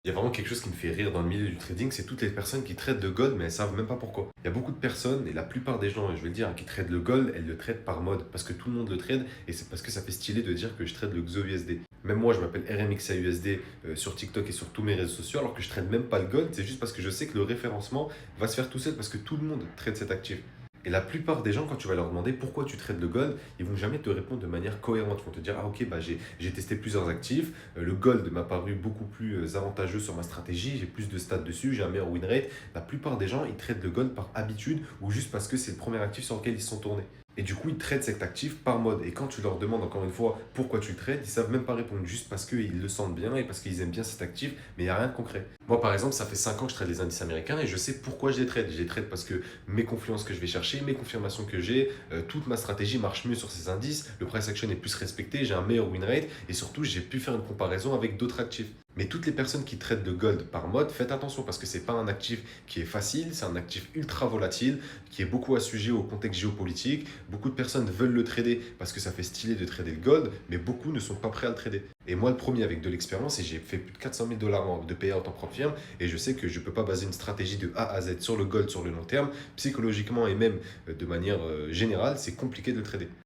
Il y a vraiment quelque chose qui me fait rire dans le milieu du trading, c'est toutes les personnes qui traitent le gold, mais elles savent même pas pourquoi. Il y a beaucoup de personnes, et la plupart des gens, je vais le dire, qui traitent le gold, elles le traitent par mode, parce que tout le monde le trade, et c'est parce que ça fait stylé de dire que je trade le XOUSD. Même moi, je m'appelle RMXAUSD sur TikTok et sur tous mes réseaux sociaux, alors que je trade même pas le gold, c'est juste parce que je sais que le référencement va se faire tout seul, parce que tout le monde trade cet actif. Et la plupart des gens, quand tu vas leur demander pourquoi tu trades le gold, ils vont jamais te répondre de manière cohérente. Ils vont te dire, ah ok, bah j'ai testé plusieurs actifs, le gold m'a paru beaucoup plus avantageux sur ma stratégie, j'ai plus de stats dessus, j'ai un meilleur win rate. La plupart des gens, ils traitent le gold par habitude ou juste parce que c'est le premier actif sur lequel ils se sont tournés. Et du coup, ils traitent cet actif par mode. Et quand tu leur demandes encore une fois pourquoi tu le trades, ils savent même pas répondre juste parce qu'ils le sentent bien et parce qu'ils aiment bien cet actif, mais il n'y a rien de concret. Moi, par exemple, ça fait 5 ans que je trade les indices américains et je sais pourquoi je les trade. Je les trade parce que mes confluences que je vais chercher, mes confirmations que j'ai, toute ma stratégie marche mieux sur ces indices, le price action est plus respecté, j'ai un meilleur win rate et surtout j'ai pu faire une comparaison avec d'autres actifs. Mais toutes les personnes qui traitent de gold par mode, faites attention parce que c'est pas un actif qui est facile, c'est un actif ultra volatile, qui est beaucoup assujetti au contexte géopolitique. Beaucoup de personnes veulent le trader parce que ça fait stylé de trader le gold, mais beaucoup ne sont pas prêts à le trader. Et moi, le premier avec de l'expérience, et j'ai fait plus de 400 000 dollars de payout en propre firme, et je sais que je ne peux pas baser une stratégie de A à Z sur le gold sur le long terme. Psychologiquement et même de manière générale, c'est compliqué de le trader.